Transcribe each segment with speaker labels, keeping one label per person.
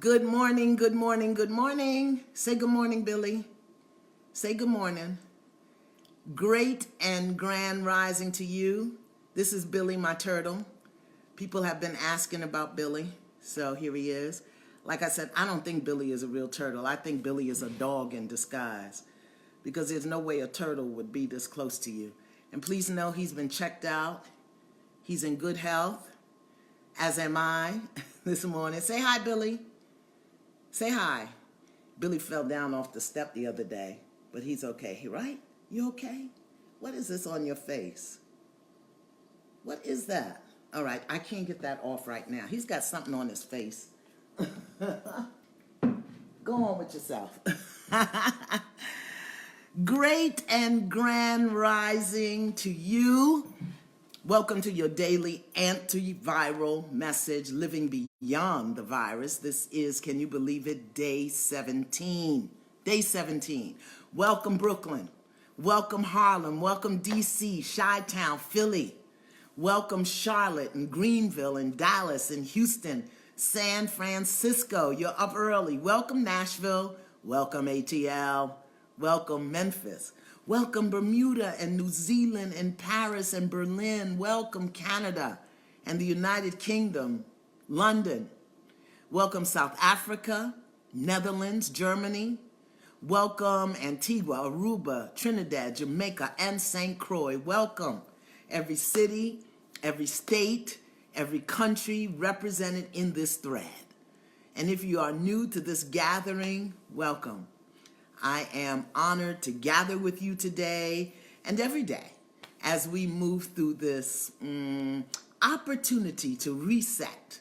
Speaker 1: Good morning, good morning, good morning. Say good morning, Billy. Say good morning. Great and grand rising to you. This is Billy, my turtle. People have been asking about Billy, so here he is. Like I said, I don't think Billy is a real turtle. I think Billy is a dog in disguise because there's no way a turtle would be this close to you. And please know he's been checked out. He's in good health, as am I this morning. Say hi, Billy. Say hi. Billy fell down off the step the other day, but he's okay, right? You okay? What is this on your face? What is that? All right, I can't get that off right now. He's got something on his face. Go on with yourself. Great and grand rising to you. Welcome to your daily antiviral message, living beyond the virus. This is, can you believe it, day 17. Day 17. Welcome, Brooklyn. Welcome, Harlem. Welcome, D.C., Chi-Town, Philly. Welcome, Charlotte and Greenville and Dallas and Houston, San Francisco. You're up early. Welcome, Nashville. Welcome, ATL. Welcome, Memphis. Welcome, Bermuda and New Zealand and Paris and Berlin. Welcome, Canada and the United Kingdom, London. Welcome, South Africa, Netherlands, Germany. Welcome, Antigua, Aruba, Trinidad, Jamaica, and St. Croix. Welcome, every city, every state, every country represented in this thread. And if you are new to this gathering, welcome. I am honored to gather with you today and every day as we move through this opportunity to reset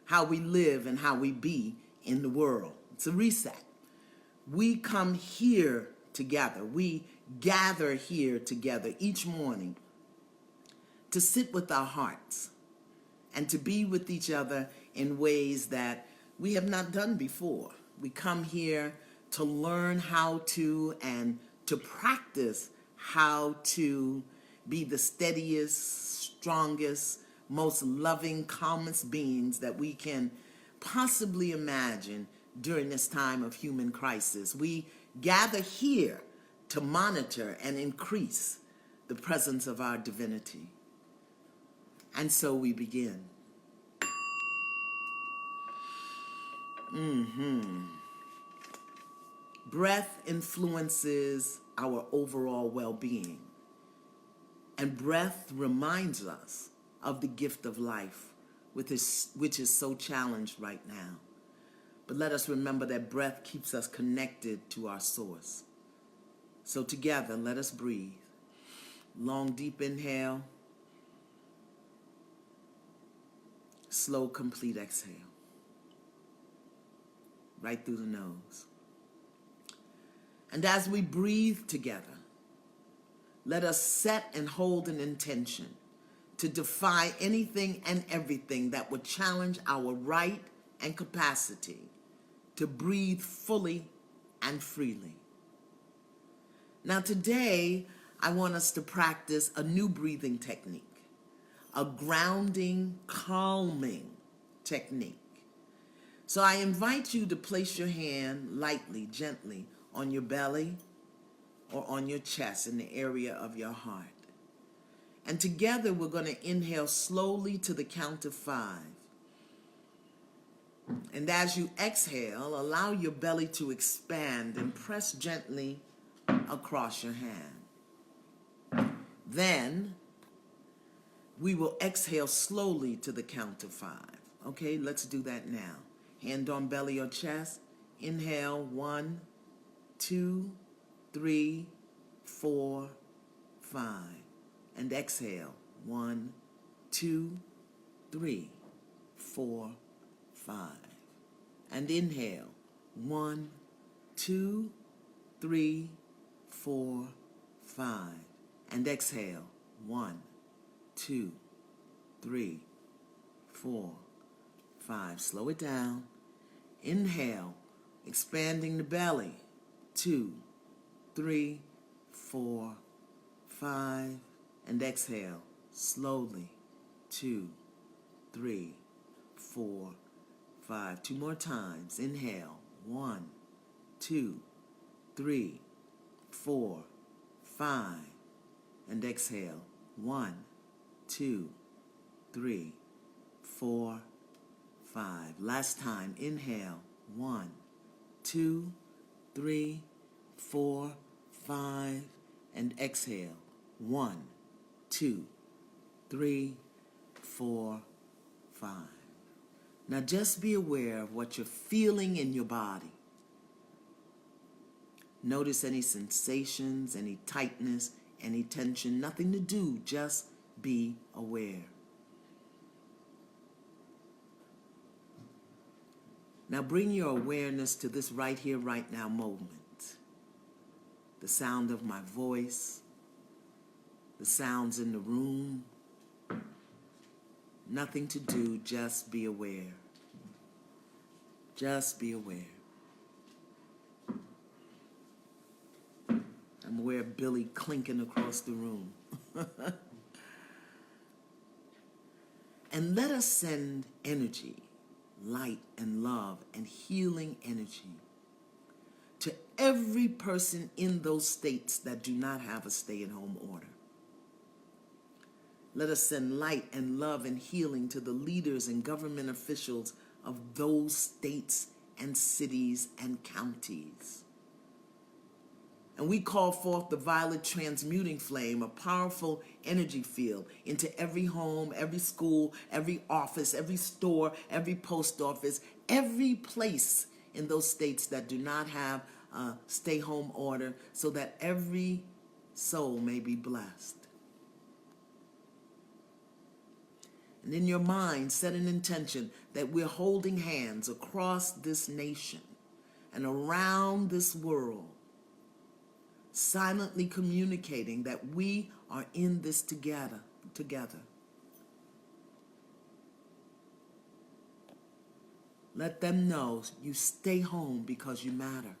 Speaker 1: how we live and how we be in the world. It's a reset. We come here together. We gather here together each morning to sit with our hearts and to be with each other in ways that we have not done before. We come here to learn how to and to practice how to be the steadiest, strongest, most loving, calmest beings that we can possibly imagine during this time of human crisis. We gather here to monitor and increase the presence of our divinity. And so we begin. Breath influences our overall well-being. And breath reminds us of the gift of life, which is so challenged right now. But let us remember that breath keeps us connected to our source. So together, let us breathe. Long, deep inhale. Slow, complete exhale. Right through the nose. And as we breathe together, let us set and hold an intention to defy anything and everything that would challenge our right and capacity to breathe fully and freely. Now today, I want us to practice a new breathing technique, a grounding, calming technique. So I invite you to place your hand lightly, gently on your belly or on your chest in the area of your heart. And together we're going to inhale slowly to the count of 5. And as you exhale, allow your belly to expand and press gently across your hand. Then we will exhale slowly to the count of 5. Okay, let's do that now. Hand on belly or chest. Inhale, 1, 2, 3, 4, 5. And exhale, 1, 2, 3, 4, 5. And inhale, 1, 2, 3, 4, 5. And exhale, 1, 2, 3, 4, 5. Slow it down. Inhale, expanding the belly. 2, 3, 4, 5. And exhale, slowly. 2, 3, 4, 5. 2 more times. Inhale. 1, 2, 3, 4, 5. And exhale. 1, 2, 3, 4, 5. Last time. Inhale. 1, 2, 3, 4, 5. And exhale. 1, 2, 3, 4, 5. Now just be aware of what you're feeling in your body. Notice any sensations, any tightness, any tension. Nothing to do, just be aware. Now bring your awareness to this right here, right now moment. The sound of my voice, the sounds in the room. Nothing to do, just be aware. Just be aware. I'm aware of Billy clinking across the room. And let us send energy, light and love and healing energy to every person in those states that do not have a stay-at-home order. Let us send light and love and healing to the leaders and government officials of those states and cities and counties. And we call forth the violet transmuting flame, a powerful energy field, into every home, every school, every office, every store, every post office, every place in those states that do not have a stay-home order, so that every soul may be blessed. And in your mind, set an intention that we're holding hands across this nation and around this world, silently communicating that we are in this together. Let them know you stay home because you matter.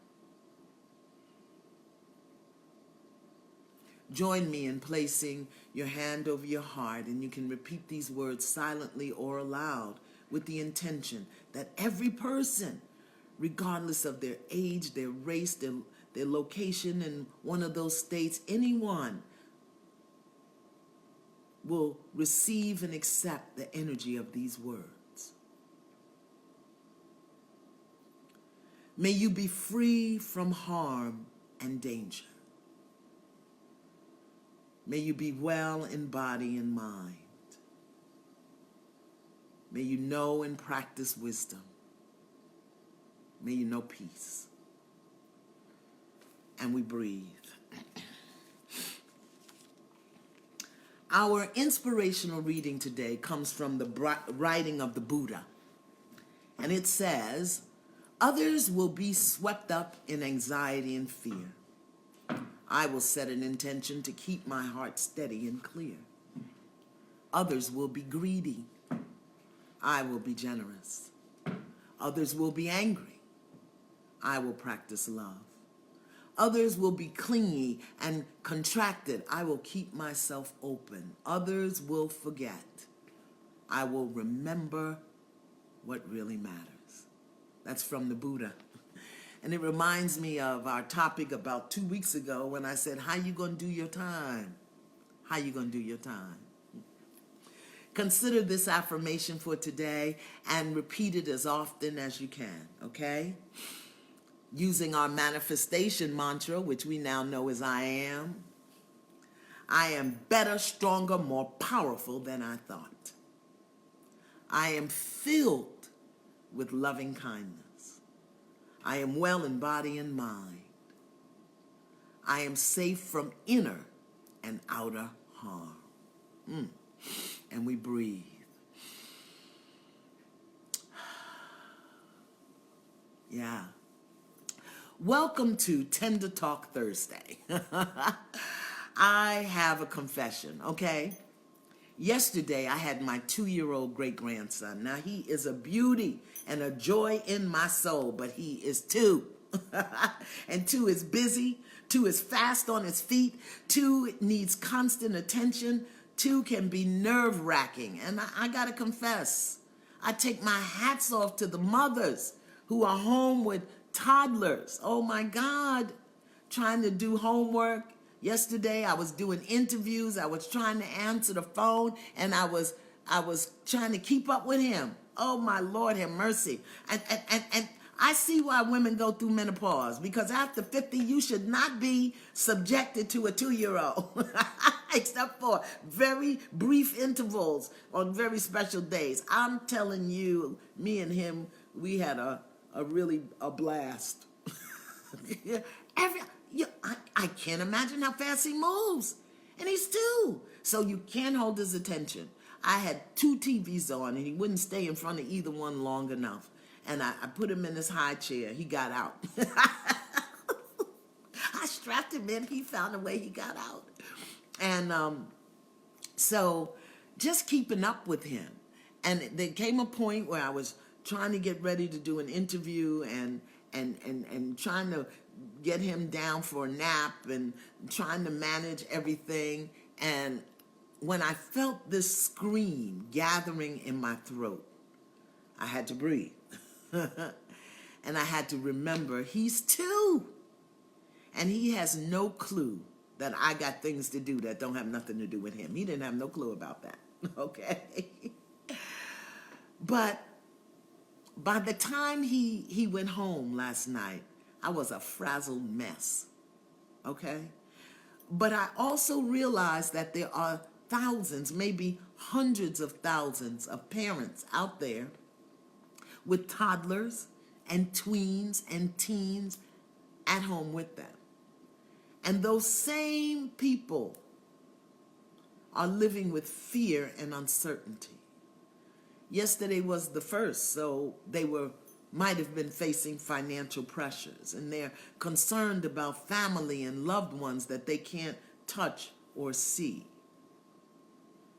Speaker 1: Join me in placing your hand over your heart, and you can repeat these words silently or aloud with the intention that every person, regardless of their age, their race, their location in one of those states, anyone will receive and accept the energy of these words. May you be free from harm and danger. May you be well in body and mind. May you know and practice wisdom. May you know peace. And we breathe. Our inspirational reading today comes from the writing of the Buddha. And it says, "Others will be swept up in anxiety and fear. I will set an intention to keep my heart steady and clear. Others will be greedy. I will be generous. Others will be angry. I will practice love. Others will be clingy and contracted. I will keep myself open. Others will forget. I will remember what really matters." That's from the Buddha. And it reminds me of our topic about 2 weeks ago when I said, how you going to do your time? How you going to do your time? Consider this affirmation for today and repeat it as often as you can, okay? Using our manifestation mantra, which we now know as I am. I am better, stronger, more powerful than I thought. I am filled with loving kindness. I am well in body and mind. I am safe from inner and outer harm. And we breathe. Yeah. Welcome to Tender Talk Thursday. I have a confession, okay? Yesterday, I had my 2-year-old great-grandson. Now, he is a beauty and a joy in my soul, but he is 2. And 2 is busy. 2 is fast on his feet. 2 needs constant attention. 2 can be nerve-wracking. And I got to confess, I take my hats off to the mothers who are home with toddlers. Oh my God, trying to do homework. Yesterday I was doing interviews. I was trying to answer the phone, and I was trying to keep up with him. Oh my Lord, have mercy. And I see why women go through menopause, because after 50, you should not be subjected to a 2-year-old, except for very brief intervals on very special days. I'm telling you, me and him, we had a blast. I can't imagine how fast he moves. And he's 2. So you can't hold his attention. I had 2 TVs on, and he wouldn't stay in front of either one long enough. And I put him in his high chair. He got out. I strapped him in. He found a way. He got out. And so just keeping up with him. And there came a point where I was trying to get ready to do an interview and trying to get him down for a nap and trying to manage everything. And when I felt this scream gathering in my throat, I had to breathe. And I had to remember he's 2. And he has no clue that I got things to do that don't have nothing to do with him. He didn't have no clue about that. Okay? But by the time he went home last night, I was a frazzled mess. Okay? But I also realized that there are thousands, maybe hundreds of thousands of parents out there with toddlers and tweens and teens at home with them. And those same people are living with fear and uncertainty. Yesterday was the first, so they might have been facing financial pressures, and they're concerned about family and loved ones that they can't touch or see.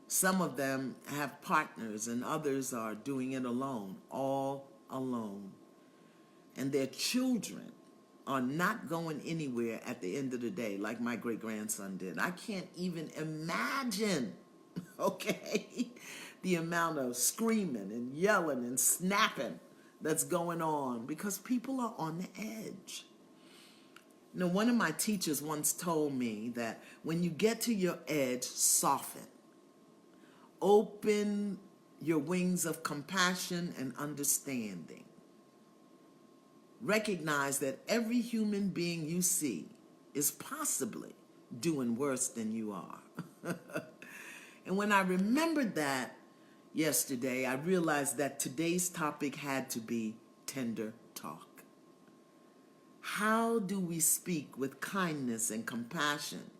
Speaker 1: Some of them have partners, and others are doing it alone, all alone. And their children are not going anywhere at the end of the day, like my great-grandson did. I can't even imagine, okay, the amount of screaming and yelling and snapping that's going on, because people are on the edge. You know, one of my teachers once told me that when you get to your edge, soften. Open your wings of compassion and understanding. Recognize that every human being you see is possibly doing worse than you are. And when I remembered that yesterday, I realized that today's topic had to be tender talk. How do we speak with kindness and compassion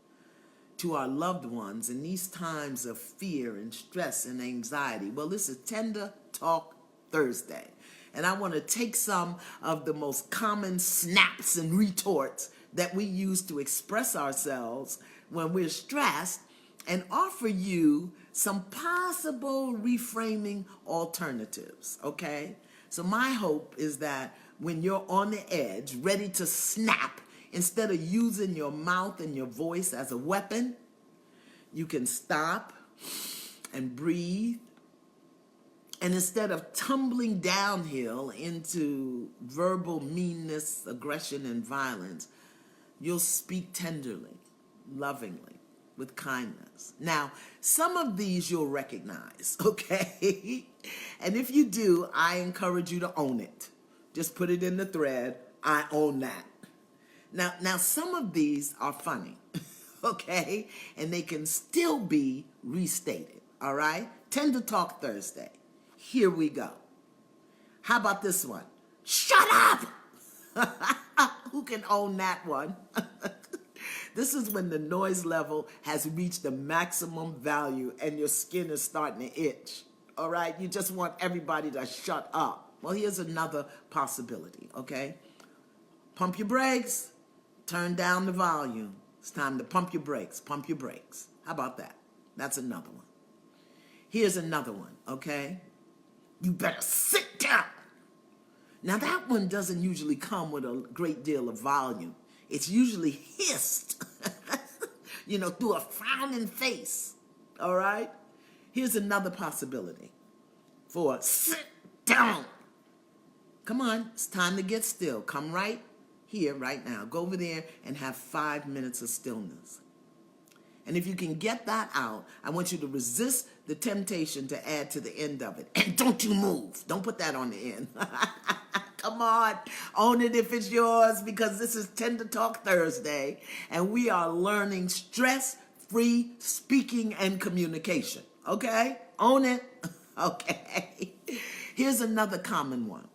Speaker 1: to our loved ones in these times of fear and stress and anxiety? Well, this is Tender Talk Thursday. And I want to take some of the most common snaps and retorts that we use to express ourselves when we're stressed and offer you some possible reframing alternatives, okay? So my hope is that when you're on the edge, ready to snap, instead of using your mouth and your voice as a weapon, you can stop and breathe. And instead of tumbling downhill into verbal meanness, aggression, and violence, you'll speak tenderly, lovingly, with kindness. Now, some of these you'll recognize, okay? And if you do, I encourage you to own it. Just put it in the thread, I own that. Now some of these are funny, okay? And they can still be restated, all right? Tender Talk Thursday. Here we go. How about this one? Shut up! Who can own that one? This is when the noise level has reached the maximum value and your skin is starting to itch, all right? You just want everybody to shut up. Well, here's another possibility, okay? Pump your brakes. Turn down the volume. It's time to pump your brakes. Pump your brakes. How about that? That's another one. Here's another one, okay? You better sit down. Now, that one doesn't usually come with a great deal of volume. It's usually hissed, through a frowning face, all right? Here's another possibility for sit Don't. Come on, it's time to get still. Come right here, right now. Go over there and have 5 minutes of stillness. And if you can get that out, I want you to resist the temptation to add to the end of it. And don't you move. Don't put that on the end. Come on, own it if it's yours, because this is Tender Talk Thursday, and we are learning stress-free speaking and communication. Okay? Own it. Okay. Here's another common one.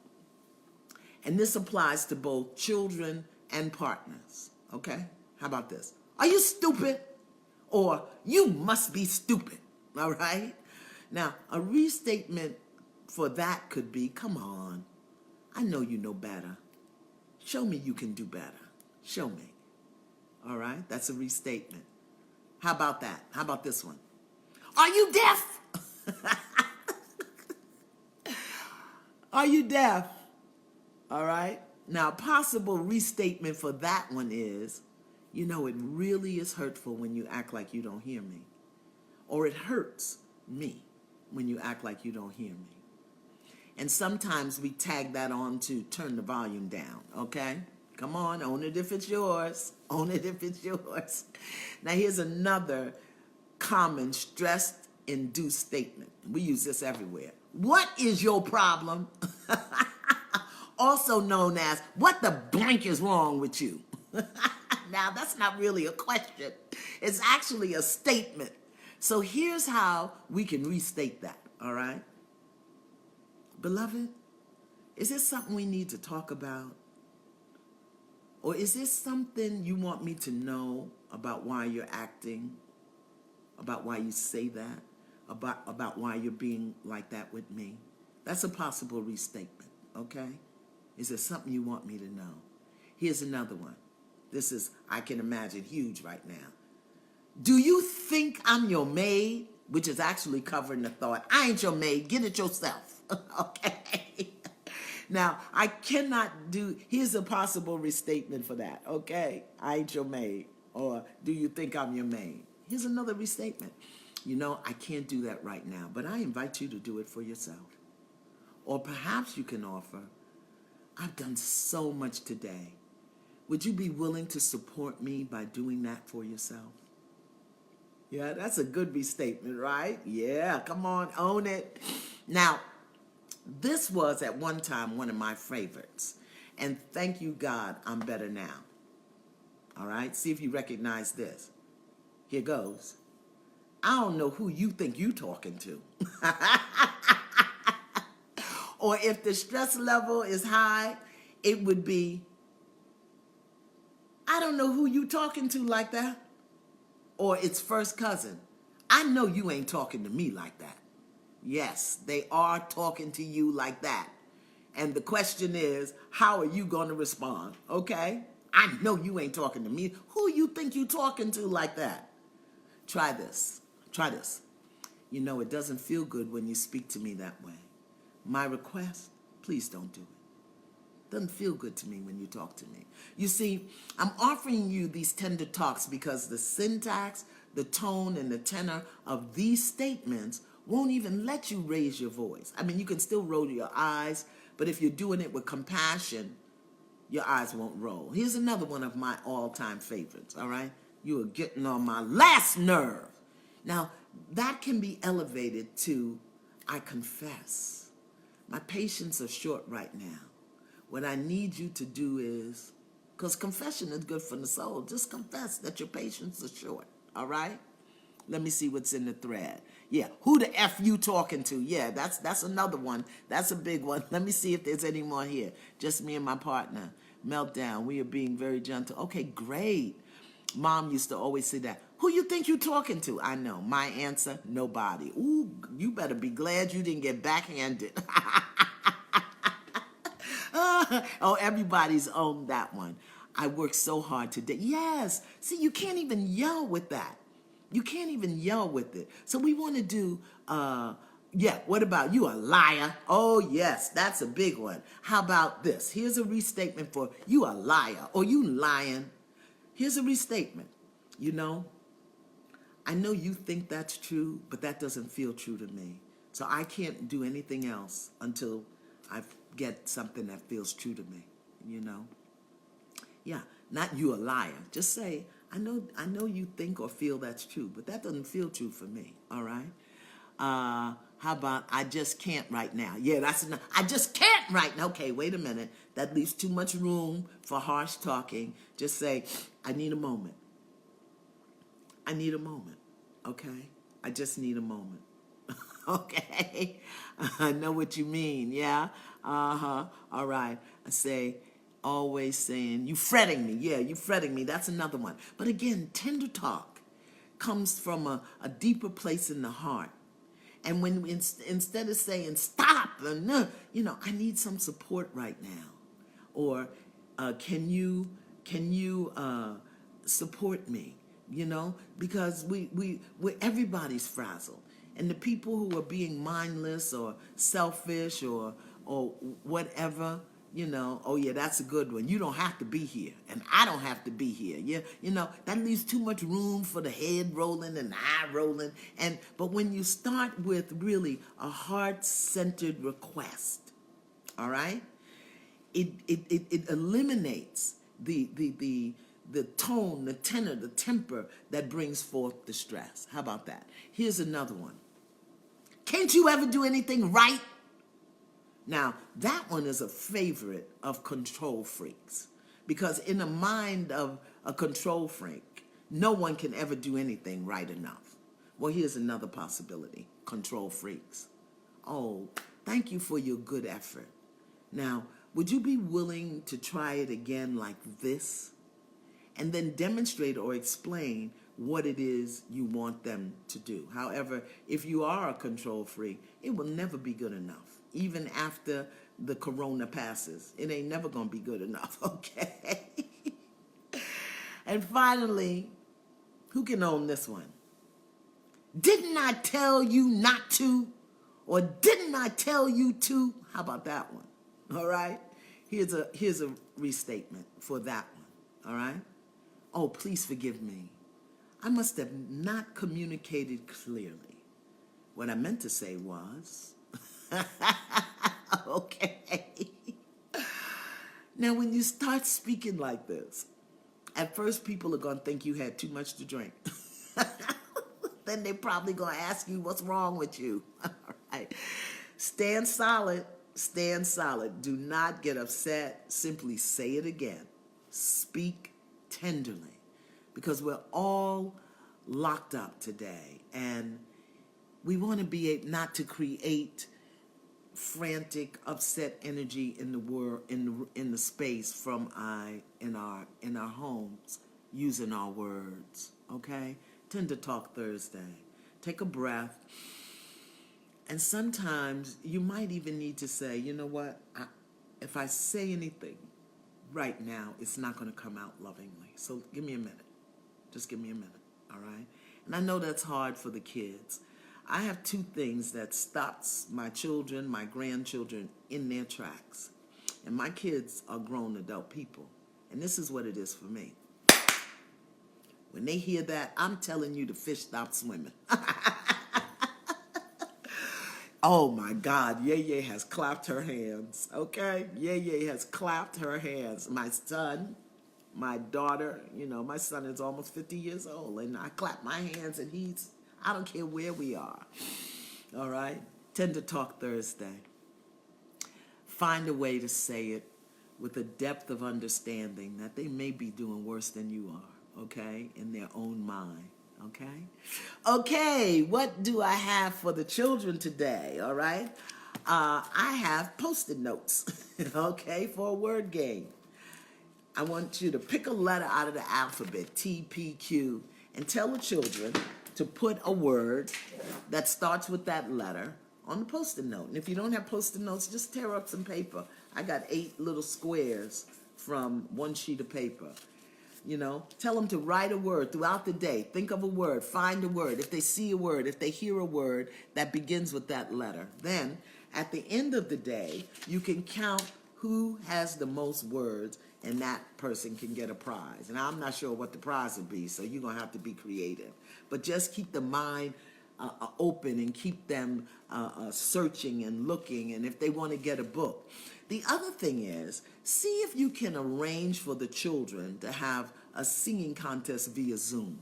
Speaker 1: And this applies to both children and partners. Okay? How about this? Are you stupid? Or you must be stupid. All right? Now, a restatement for that could be, come on, I know you know better. Show me you can do better. Show me. All right? That's a restatement. How about that? How about this one? Are you deaf? Are you deaf? All right? Now, a possible restatement for that one is, you know, it really is hurtful when you act like you don't hear me. Or it hurts me when you act like you don't hear me. And sometimes we tag that on to turn the volume down, okay? Come on, own it if it's yours. Own it if it's yours. Now, here's another common stress-induced statement. We use this everywhere. What is your problem? Also known as, what the blank is wrong with you? Now, that's not really a question. It's actually a statement. So here's how we can restate that, all right? Beloved, is this something we need to talk about? Or is this something you want me to know about why you're acting, about why you say that, about why you're being like that with me? That's a possible restatement, okay? Is there something you want me to know? Here's another one. This is, I can imagine, huge right now. Do you think I'm your maid? Which is actually covering the thought, I ain't your maid, get it yourself. Okay? Now, I cannot do, here's a possible restatement for that, okay? I ain't your maid. Or, do you think I'm your maid? Here's another restatement. You know, I can't do that right now, but I invite you to do it for yourself. Or perhaps you can offer, I've done so much today. Would you be willing to support me by doing that for yourself? Yeah, that's a good restatement, right? Yeah, come on, own it. Now, this was at one time one of my favorites. And thank you, God, I'm better now. All right, see if you recognize this. Here goes. I don't know who you think you talking to. Or if the stress level is high, it would be, I don't know who you talking to like that. Or it's first cousin. I know you ain't talking to me like that. Yes, they are talking to you like that. And the question is, how are you going to respond? Okay? I know you ain't talking to me. Who you think you talking to like that? Try this. Try this. You know, it doesn't feel good when you speak to me that way. My request, please don't do it. Doesn't feel good to me when you talk to me. You see, I'm offering you these tender talks because the syntax, the tone, and the tenor of these statements won't even let you raise your voice. I mean, you can still roll your eyes, but if you're doing it with compassion, your eyes won't roll. Here's another one of my all-time favorites, all right? You are getting on my last nerve. Now, that can be elevated to, I confess. My patience are short right now. What I need you to do is, because confession is good for the soul, just confess that your patience is short, all right? Let me see what's in the thread. Yeah, who the F you talking to? Yeah, that's another one. That's a big one. Let me see if there's any more here. Just me and my partner. Meltdown, we are being very gentle. Okay, great. Mom used to always say that. Who you think you talking to? I know. My answer, nobody. Ooh, you better be glad you didn't get backhanded. Oh, everybody's owned that one. I worked so hard today. Yes. See, you can't even yell with that. You can't even yell with it. So we want to do, what about you, a liar? Oh, yes, that's a big one. How about this? Here's a restatement for you a liar or you lying. Here's a restatement. You know, I know you think that's true, but that doesn't feel true to me. So I can't do anything else until I get something that feels true to me, you know. Yeah, not you a liar. Just say, I know you think or feel that's true, but that doesn't feel true for me, all right? How about, I just can't right now? Yeah, that's enough. I just can't right now. Okay, wait a minute. That leaves too much room for harsh talking. Just say, I need a moment. I need a moment, okay? I just need a moment. Okay? I know what you mean, yeah? Uh-huh. All right. I say, always saying, you fretting me. Yeah, you fretting me. That's another one. But again, tender talk comes from a deeper place in the heart. And when instead of saying, stop, you know, I need some support right now. Or can you support me? You know, because we everybody's frazzled. And the people who are being mindless or selfish or whatever, you know, oh yeah, that's a good one. You don't have to be here, and I don't have to be here. Yeah, you know, that leaves too much room for the head rolling and the eye rolling. But when you start with really a heart-centered request, all right, it eliminates the tone, the tenor, the temper that brings forth the stress. How about that? Here's another one. Can't you ever do anything right? Now, that one is a favorite of control freaks, because in the mind of a control freak, no one can ever do anything right enough. Well, here's another possibility. Control freaks. Oh, thank you for your good effort. Now, would you be willing to try it again like this? And then demonstrate or explain what it is you want them to do. However, if you are a control freak, it will never be good enough. Even after the corona passes, it ain't never gonna be good enough, okay? And finally, who can own this one? Didn't I tell you not to? Or didn't I tell you to? How about that one? All right? Here's a restatement for that one, all right? Oh, please forgive me. I must have not communicated clearly. What I meant to say was, okay. Now, when you start speaking like this, at first people are going to think you had too much to drink. Then they're probably going to ask you what's wrong with you. All right. Stand solid. Stand solid. Do not get upset. Simply say it again. Speak tenderly, because we're all locked up today, and we want to be able not to create frantic, upset energy in the world, in the space from in our homes, using our words. Okay, Tender Talk Thursday. Take a breath, and sometimes you might even need to say, you know what? If I say anything right now, it's not going to come out lovingly. So give me a minute. Just give me a minute, all right? And I know that's hard for the kids. I have two things that stops my children, my grandchildren in their tracks. And my kids are grown adult people. And this is what it is for me. When they hear that, I'm telling you the fish stop swimming. Oh my God, Yeye has clapped her hands, okay? Yeye has clapped her hands. My son, my daughter, you know, my son is almost 50 years old, and I clap my hands, and I don't care where we are, all right? Tender Talk Thursday. Find a way to say it with a depth of understanding that they may be doing worse than you are, okay, in their own mind. Okay? Okay, what do I have for the children today, all right? I have Post-it notes, okay, for a word game. I want you to pick a letter out of the alphabet, T, P, Q, and tell the children to put a word that starts with that letter on the Post-it note. And if you don't have Post-it notes, just tear up some paper. I got 8 little squares from one sheet of paper. You know, tell them to write a word throughout the day. Think of a word, find a word. If they see a word, if they hear a word that begins with that letter, then at the end of the day, you can count who has the most words, and that person can get a prize. And I'm not sure what the prize would be, so you're going to have to be creative. But just keep the mind open and keep them searching and looking, and if they want to get a book. The other thing is, see if you can arrange for the children to have a singing contest via Zoom.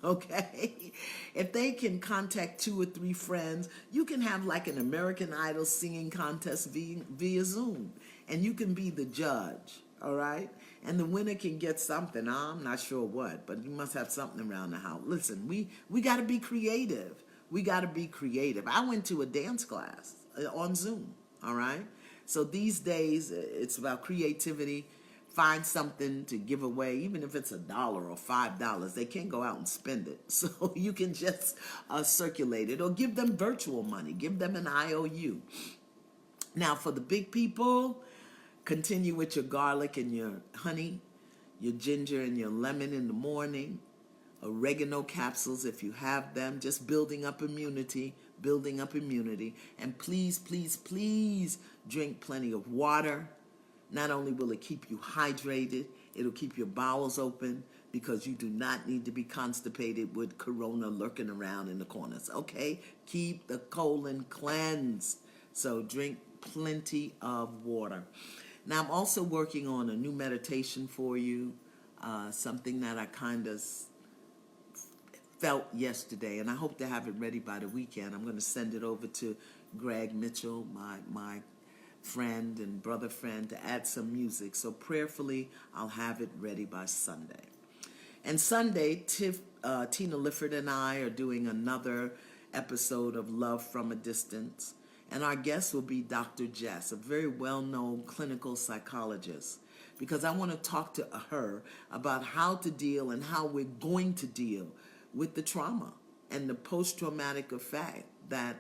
Speaker 1: Okay? If they can contact 2 or 3 friends, you can have like an American Idol singing contest via Zoom. And you can be the judge, all right? And the winner can get something. I'm not sure what, but you must have something around the house. Listen, we got to be creative. We got to be creative. I went to a dance class on Zoom, all right? So these days, it's about creativity. Find something to give away, even if it's $1 or $5. They can't go out and spend it. So you can just circulate it, or give them virtual money. Give them an IOU. Now, for the big people, continue with your garlic and your honey, your ginger and your lemon in the morning, oregano capsules if you have them, just building up immunity. And please, please, please drink plenty of water. Not only will it keep you hydrated, it'll keep your bowels open, because you do not need to be constipated with corona lurking around in the corners, okay? Keep the colon cleansed. So drink plenty of water. Now, I'm also working on a new meditation for you, something that I kind of felt yesterday, and I hope to have it ready by the weekend. I'm going to send it over to Greg Mitchell, my friend and brother friend, to add some music. So prayerfully, I'll have it ready by Sunday. And Sunday, Tina Lifford and I are doing another episode of Love from a Distance. And our guest will be Dr. Jess, a very well-known clinical psychologist, because I want to talk to her about how to deal and how we're going to deal with the trauma and the post-traumatic effect that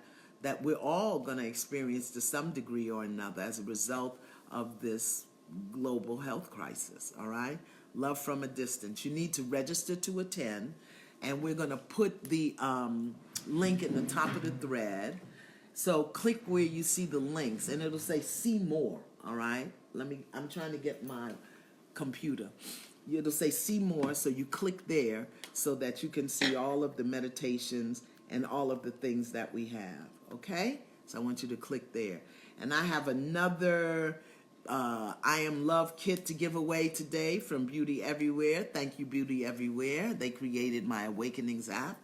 Speaker 1: we're all going to experience to some degree or another as a result of this global health crisis, all right? Love from a Distance. You need to register to attend, and we're going to put the link in the top of the thread. So click where you see the links, and it'll say see more, all right? I'm trying to get my computer. It'll say see more, so you click there so that you can see all of the meditations and all of the things that we have, okay? So I want you to click there. And I have another I Am Love kit to give away today from Beauty Everywhere. Thank you, Beauty Everywhere. They created my Awakenings app.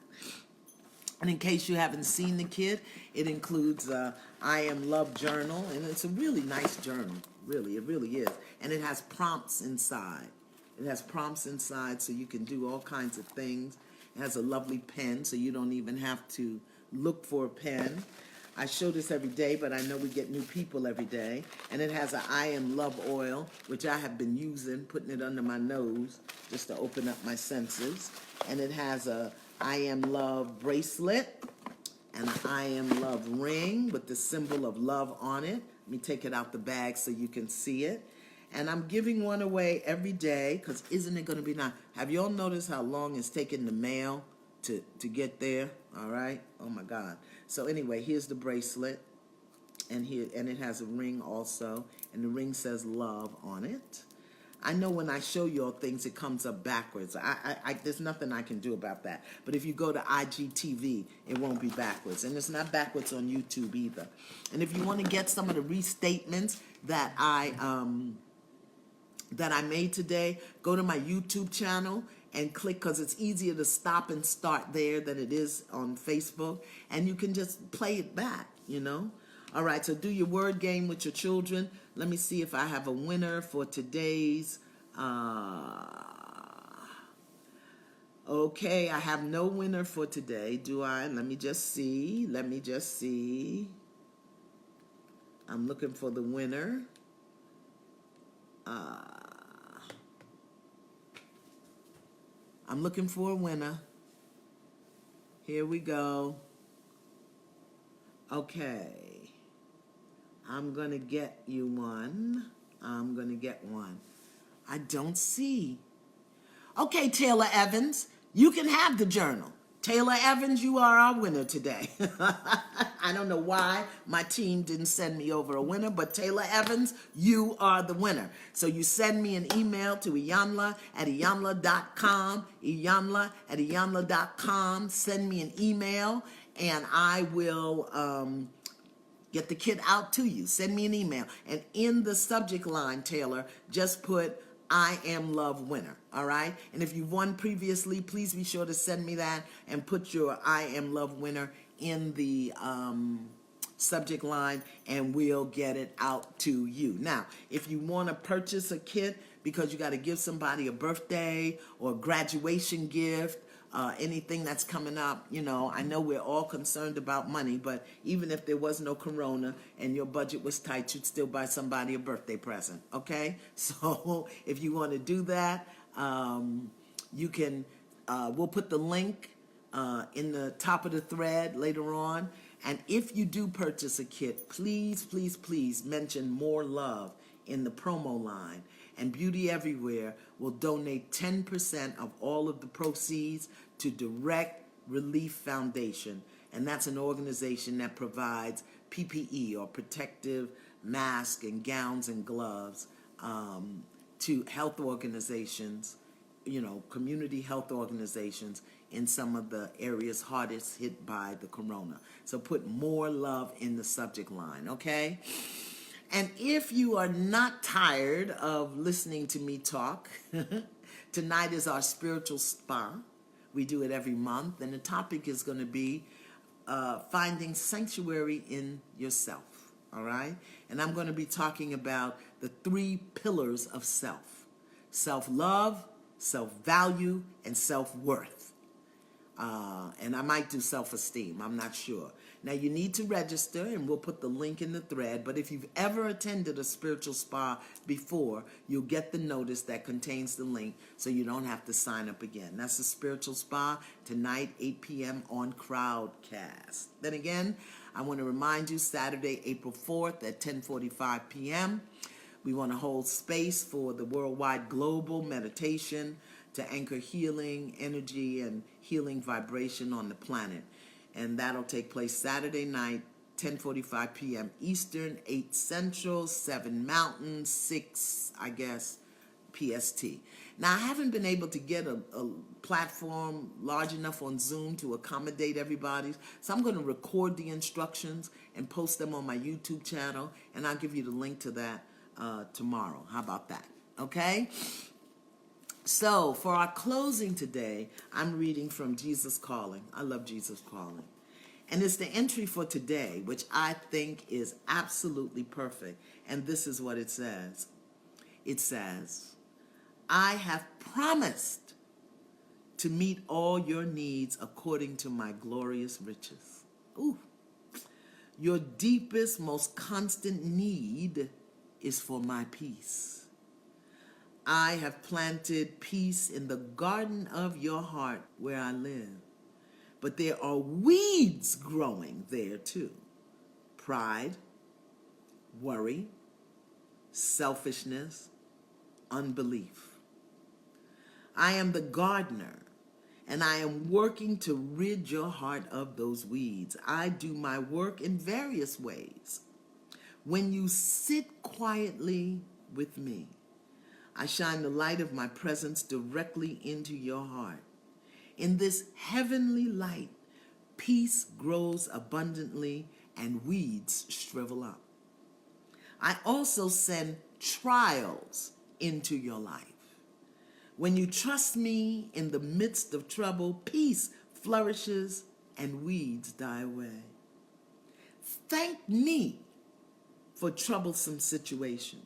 Speaker 1: And in case you haven't seen the kit, it includes I Am Love journal, and it's a really nice journal. Really, it really is. And it has prompts inside. It has prompts inside so you can do all kinds of things. It has a lovely pen, so you don't even have to look for a pen. I show this every day, but I know we get new people every day. And it has an I Am Love oil, which I have been using, putting it under my nose just to open up my senses. And it has a I Am Love bracelet and an I Am Love ring with the symbol of love on it. Let me take it out the bag so you can see it. And I'm giving one away every day, because isn't it going to be nice? Have you all noticed how long it's taken the mail to get there? All right? Oh, my God. So anyway, here's the bracelet, and it has a ring also, and the ring says love on it. I know when I show you all things, it comes up backwards. There's nothing I can do about that. But if you go to IGTV, it won't be backwards. And it's not backwards on YouTube either. And if you want to get some of the restatements that I made today, go to my YouTube channel and click, because it's easier to stop and start there than it is on Facebook. And you can just play it back, you know. All right, so do your word game with your children. Let me see if I have a winner for today's. Okay, I have no winner for today, do I? Let me just see. I'm looking for the winner. I'm looking for a winner. Here we go. Okay. I'm going to get you one. I don't see. Okay, Taylor Evans, you can have the journal. Taylor Evans, you are our winner today. I don't know why my team didn't send me over a winner, but Taylor Evans, you are the winner. So you send me an email to Iyanla at Iyanla.com, Iyanla at Iyanla.com. Send me an email, and I will get the kit out to you. Send me an email. And in the subject line, Taylor, just put I am love winner. All right? And if you've won previously, please be sure to send me that and put your I am love winner in the subject line, and we'll get it out to you. Now, if you want to purchase a kit because you got to give somebody a birthday or a graduation gift, anything that's coming up, I know we're all concerned about money, but even if there was no corona and your budget was tight, you'd still buy somebody a birthday present, okay? So if you want to do that, you can, we'll put the link in the top of the thread later on. And if you do purchase a kit, please, please, please mention More Love in the promo line. And Beauty Everywhere will donate 10% of all of the proceeds to Direct Relief Foundation. And that's an organization that provides PPE, or protective masks and gowns and gloves, to health organizations, community health organizations in some of the areas hardest hit by the corona. So put More Love in the subject line, okay? And if you are not tired of listening to me talk, tonight is our spiritual spa. We do it every month, and the topic is going to be finding sanctuary in yourself, all right? And I'm going to be talking about the 3 pillars of self: self-love, self-value, and self-worth. And I might do self-esteem, I'm not sure. Now, you need to register, and we'll put the link in the thread, but if you've ever attended a spiritual spa before, you'll get the notice that contains the link, so you don't have to sign up again. That's the spiritual spa, tonight, 8 p.m. on Crowdcast. Then again, I want to remind you, Saturday, April 4th at 10:45 p.m., we want to hold space for the worldwide global meditation to anchor healing, energy, and healing vibration on the planet. And that'll take place Saturday night, 10:45 p.m. Eastern, 8 Central, 7 Mountain, 6, I guess, PST. Now, I haven't been able to get a platform large enough on Zoom to accommodate everybody, so I'm going to record the instructions and post them on my YouTube channel, and I'll give you the link to that tomorrow. How about that? Okay? So, for our closing today, I'm reading from Jesus Calling. I love Jesus Calling. And it's the entry for today, which I think is absolutely perfect. And this is what it says. It says, I have promised to meet all your needs according to my glorious riches. Ooh. Your deepest, most constant need is for my peace. I have planted peace in the garden of your heart where I live. But there are weeds growing there too. Pride, worry, selfishness, unbelief. I am the gardener, and I am working to rid your heart of those weeds. I do my work in various ways. When you sit quietly with me, I shine the light of my presence directly into your heart. In this heavenly light, peace grows abundantly and weeds shrivel up. I also send trials into your life. When you trust me in the midst of trouble, peace flourishes and weeds die away. Thank me for troublesome situations.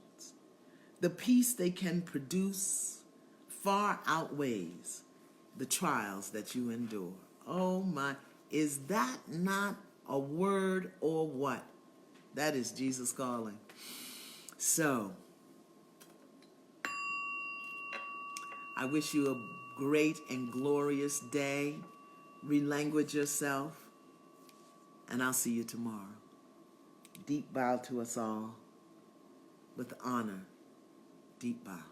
Speaker 1: The peace they can produce far outweighs the trials that you endure. Oh my, is that not a word or what? That is Jesus Calling. So, I wish you a great and glorious day. Relanguage yourself, and I'll see you tomorrow. Deep bow to us all with honor. Deep bow.